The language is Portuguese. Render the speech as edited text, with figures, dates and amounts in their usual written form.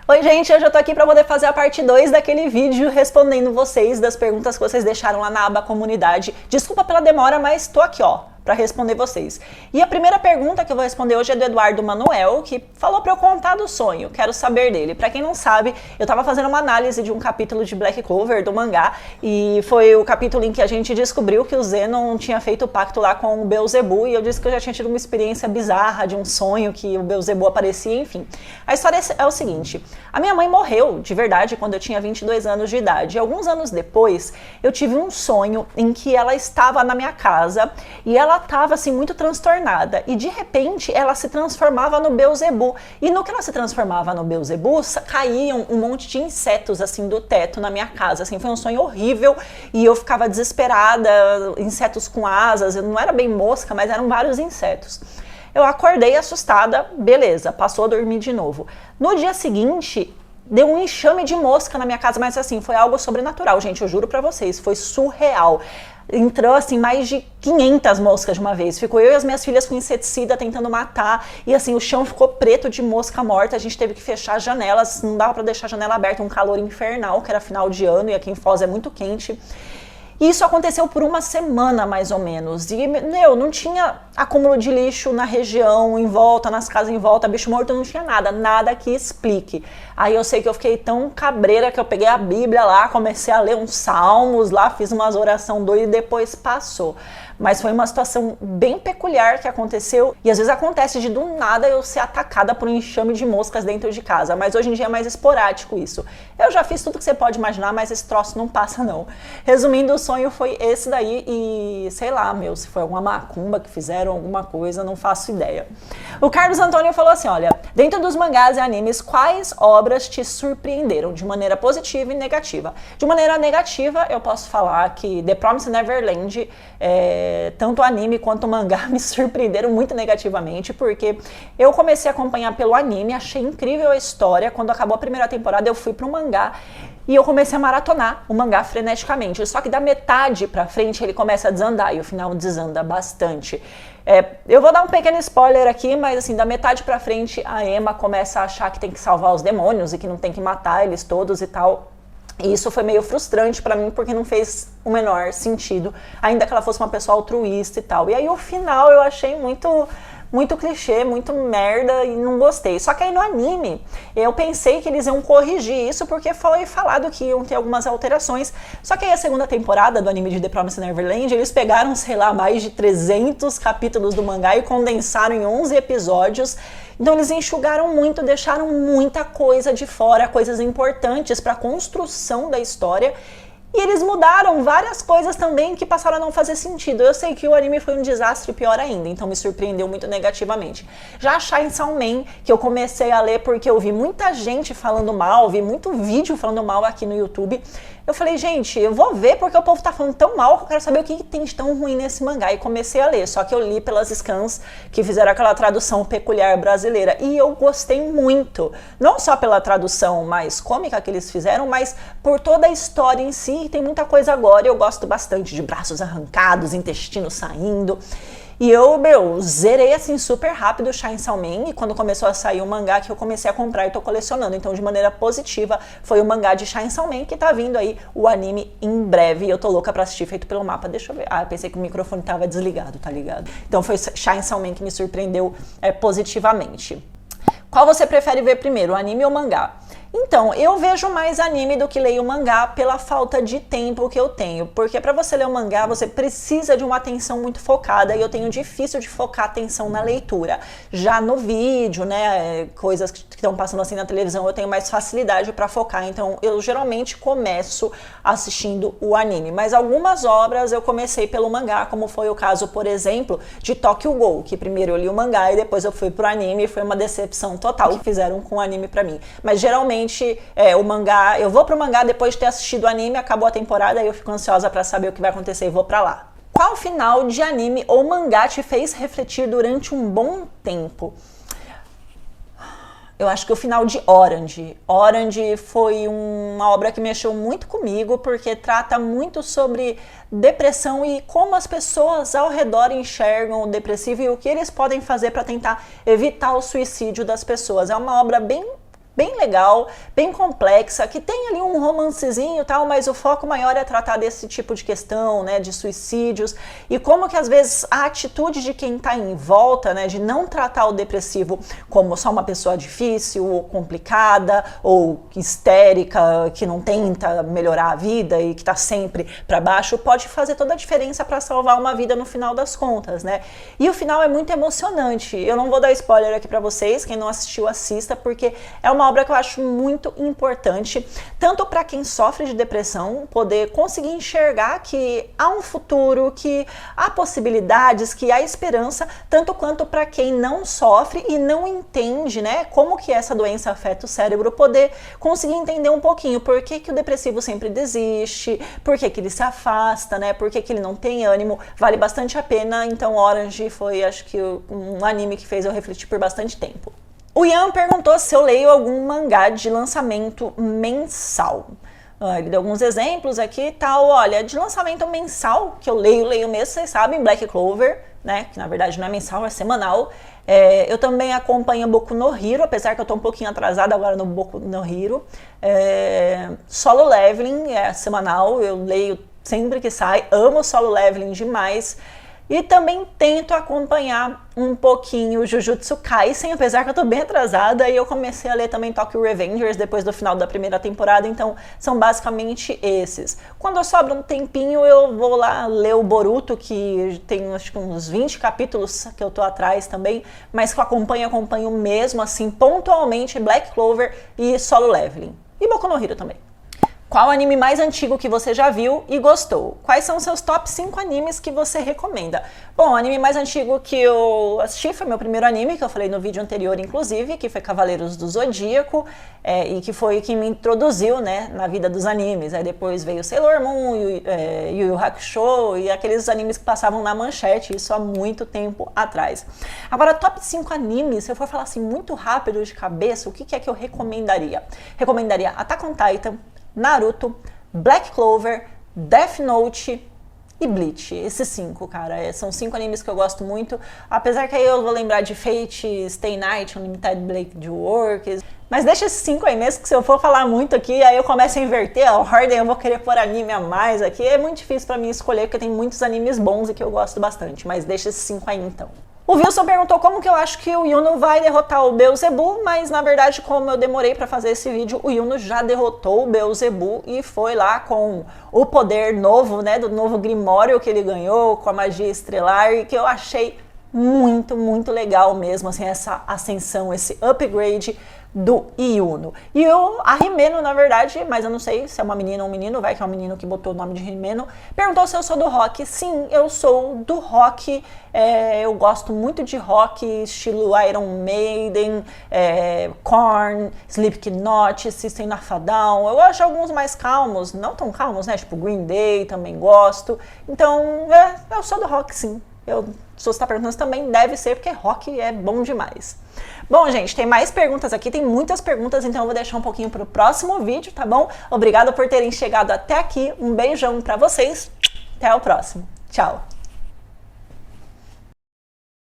Oi gente, hoje eu tô aqui pra poder fazer a parte 2 daquele vídeo respondendo vocês das perguntas que vocês deixaram lá na aba comunidade. Desculpa pela demora, mas tô aqui ó, pra responder vocês. E a primeira pergunta que eu vou responder hoje é do Eduardo Manuel, que falou pra eu contar do sonho, quero saber dele. Pra quem não sabe, eu tava fazendo uma análise de um capítulo de Black Clover, do mangá, e foi o capítulo em que a gente descobriu que o Zenon tinha feito o pacto lá com o Beelzebub, e eu disse que eu já tinha tido uma experiência bizarra de um sonho que o Beelzebub aparecia, enfim. A história é o seguinte, a minha mãe morreu, de verdade, quando eu tinha 22 anos de idade, e alguns anos depois, eu tive um sonho em que ela estava na minha casa, e ela estava assim muito transtornada e de repente ela se transformava no Beelzebub e no que ela se transformava no Beelzebub caíam um monte de insetos assim do teto na minha casa, assim, foi um sonho horrível e eu ficava desesperada, insetos com asas, não era bem mosca, mas eram vários insetos. Eu acordei assustada, beleza, passou a dormir de novo. No dia seguinte deu um enxame de mosca na minha casa, mas assim, foi algo sobrenatural, gente, eu juro pra vocês, foi surreal. Entrou assim mais de 500 moscas de uma vez, ficou eu e as minhas filhas com inseticida tentando matar, e assim, o chão ficou preto de mosca morta, a gente teve que fechar as janelas, não dava pra deixar a janela aberta, um calor infernal, que era final de ano, e aqui em Foz é muito quente. E isso aconteceu por uma semana, mais ou menos. E, não tinha acúmulo de lixo na região, em volta, nas casas em volta, bicho morto, não tinha nada, nada que explique. Aí eu sei que eu fiquei tão cabreira que eu peguei a Bíblia lá, comecei a ler uns salmos lá, fiz umas orações doidas e depois passou. Mas foi uma situação bem peculiar que aconteceu, e às vezes acontece de do nada eu ser atacada por um enxame de moscas dentro de casa, mas hoje em dia é mais esporádico isso. Eu já fiz tudo que você pode imaginar, mas esse troço não passa não. Resumindo, o sonho foi esse daí e sei lá, se foi alguma macumba que fizeram alguma coisa, não faço ideia. O Carlos Antônio falou assim, olha, dentro dos mangás e animes, quais obras te surpreenderam de maneira positiva e negativa? De maneira negativa, eu posso falar que The Promised Neverland, tanto o anime quanto o mangá me surpreenderam muito negativamente, porque eu comecei a acompanhar pelo anime, achei incrível a história, quando acabou a primeira temporada eu fui pro mangá, e eu comecei a maratonar o mangá freneticamente, só que da metade pra frente ele começa a desandar, e o final desanda bastante. Eu vou dar um pequeno spoiler aqui, mas assim, da metade pra frente a Emma começa a achar que tem que salvar os demônios, e que não tem que matar eles todos e tal. E isso foi meio frustrante pra mim, porque não fez o menor sentido, ainda que ela fosse uma pessoa altruísta e tal. E aí o final eu achei muito clichê, muito merda e não gostei. Só que aí no anime, eu pensei que eles iam corrigir isso porque foi falado que iam ter algumas alterações. Só que aí a segunda temporada do anime de The Promised Neverland, eles pegaram, sei lá, mais de 300 capítulos do mangá e condensaram em 11 episódios. Então eles enxugaram muito, deixaram muita coisa de fora, coisas importantes para a construção da história. E eles mudaram várias coisas também que passaram a não fazer sentido. Eu sei que o anime foi um desastre, pior ainda, então me surpreendeu muito negativamente. Já a Chainsaw Man, que eu comecei a ler porque eu vi muita gente falando mal, vi muito vídeo falando mal aqui no YouTube. Eu falei, gente, eu vou ver porque o povo tá falando tão mal que eu quero saber o que tem de tão ruim nesse mangá. E comecei a ler, só que eu li pelas scans que fizeram aquela tradução peculiar brasileira. E eu gostei muito, não só pela tradução mais cômica que eles fizeram, mas por toda a história em si. Tem muita coisa agora, eu gosto bastante de braços arrancados, intestino saindo. E eu, zerei assim super rápido o Chainsaw Man, e quando começou a sair o mangá que eu comecei a comprar e tô colecionando. Então, de maneira positiva, foi o mangá de Chainsaw Man, que tá vindo aí o anime em breve. E eu tô louca pra assistir, feito pelo mapa. Deixa eu ver. Ah, pensei que o microfone tava desligado, tá ligado? Então foi Chainsaw Man que me surpreendeu positivamente. Qual você prefere ver primeiro, o anime ou o mangá? Então, eu vejo mais anime do que leio mangá pela falta de tempo que eu tenho, porque para você ler um mangá você precisa de uma atenção muito focada e eu tenho difícil de focar atenção na leitura. Já no vídeo, né, coisas que estão passando assim na televisão, eu tenho mais facilidade para focar, então eu geralmente começo assistindo o anime, mas algumas obras eu comecei pelo mangá, como foi o caso, por exemplo, de Tokyo Ghoul, que primeiro eu li o mangá e depois eu fui pro anime e foi uma decepção total que fizeram com o anime para mim, mas geralmente o mangá, eu vou pro mangá depois de ter assistido o anime, acabou a temporada e eu fico ansiosa pra saber o que vai acontecer e vou pra lá. Qual final de anime ou mangá te fez refletir durante um bom tempo? Eu acho que o final de Orange. Orange foi uma obra que mexeu muito comigo, porque trata muito sobre depressão e como as pessoas ao redor enxergam o depressivo e o que eles podem fazer para tentar evitar o suicídio das pessoas. É uma obra bem bem legal, bem complexa, que tem ali um romancezinho e tal, mas o foco maior é tratar desse tipo de questão, né, de suicídios, e como que às vezes a atitude de quem tá em volta, né, de não tratar o depressivo como só uma pessoa difícil, ou complicada, ou histérica, que não tenta melhorar a vida e que tá sempre para baixo, pode fazer toda a diferença para salvar uma vida no final das contas, né? E o final é muito emocionante. Eu não vou dar spoiler aqui para vocês, quem não assistiu assista, porque é uma obra que eu acho muito importante, tanto para quem sofre de depressão, poder conseguir enxergar que há um futuro, que há possibilidades, que há esperança, tanto quanto para quem não sofre e não entende, né, como que essa doença afeta o cérebro, poder conseguir entender um pouquinho por que que o depressivo sempre desiste, por que que ele se afasta, né, por que que ele não tem ânimo. Vale bastante a pena. Então Orange foi, acho que, um anime que fez eu refletir por bastante tempo. O Ian perguntou se eu leio algum mangá de lançamento mensal. Ele deu alguns exemplos aqui e tal. Olha, de lançamento mensal, que eu leio mesmo, vocês sabem, Black Clover, né, que na verdade não é mensal, é semanal. Eu também acompanho Boku no Hero, apesar que eu tô um pouquinho atrasada agora no Boku no Hero. Solo Leveling é semanal, eu leio sempre que sai, amo Solo Leveling demais. E também tento acompanhar um pouquinho Jujutsu Kaisen, apesar que eu tô bem atrasada, e eu comecei a ler também Tokyo Revengers depois do final da primeira temporada, então são basicamente esses. Quando sobra um tempinho, eu vou lá ler o Boruto, que tem acho que uns 20 capítulos que eu tô atrás também, mas que eu acompanho mesmo, assim, pontualmente, Black Clover e Solo Leveling. E Boku no Hero também. Qual o anime mais antigo que você já viu e gostou? Quais são os seus top 5 animes que você recomenda? Bom, o anime mais antigo que eu assisti foi meu primeiro anime, que eu falei no vídeo anterior, inclusive, que foi Cavaleiros do Zodíaco, e que foi quem me introduziu, né, na vida dos animes. Aí depois veio Sailor Moon, Yu Yu Hakusho e aqueles animes que passavam na manchete, isso há muito tempo atrás. Agora, top 5 animes, se eu for falar assim muito rápido de cabeça, o que é que eu recomendaria? Recomendaria Attack on Titan, Naruto, Black Clover, Death Note e Bleach. Esses 5, cara, são 5 animes que eu gosto muito, apesar que aí eu vou lembrar de Fate, Stay Night, Unlimited Blade Works, mas deixa esses 5 aí mesmo, que se eu for falar muito aqui, aí eu começo a inverter a ordem, eu vou querer pôr anime a mais aqui, é muito difícil pra mim escolher, porque tem muitos animes bons e que eu gosto bastante, mas deixa esses 5 aí então. O Wilson perguntou como que eu acho que o Yuno vai derrotar o Beelzebub, mas na verdade, como eu demorei para fazer esse vídeo, o Yuno já derrotou o Beelzebub e foi lá com o poder novo, né, do novo Grimório que ele ganhou, com a magia estrelar, e que eu achei muito, muito legal mesmo, assim, essa ascensão, esse upgrade do Yuno. E a Rimeno, na verdade, mas eu não sei se é uma menina ou um menino, vai que é um menino que botou o nome de Rimeno, perguntou se eu sou do rock. Sim, eu sou do rock, eu gosto muito de rock, estilo Iron Maiden, Korn, Slipknot, System of a Down. Eu acho alguns mais calmos, não tão calmos, né, tipo Green Day, também gosto. Então, eu sou do rock, sim. Se você está perguntando, também deve ser, porque rock é bom demais. Bom, gente, tem mais perguntas aqui, tem muitas perguntas, então eu vou deixar um pouquinho para o próximo vídeo, tá bom? Obrigada por terem chegado até aqui, um beijão para vocês, até o próximo. Tchau!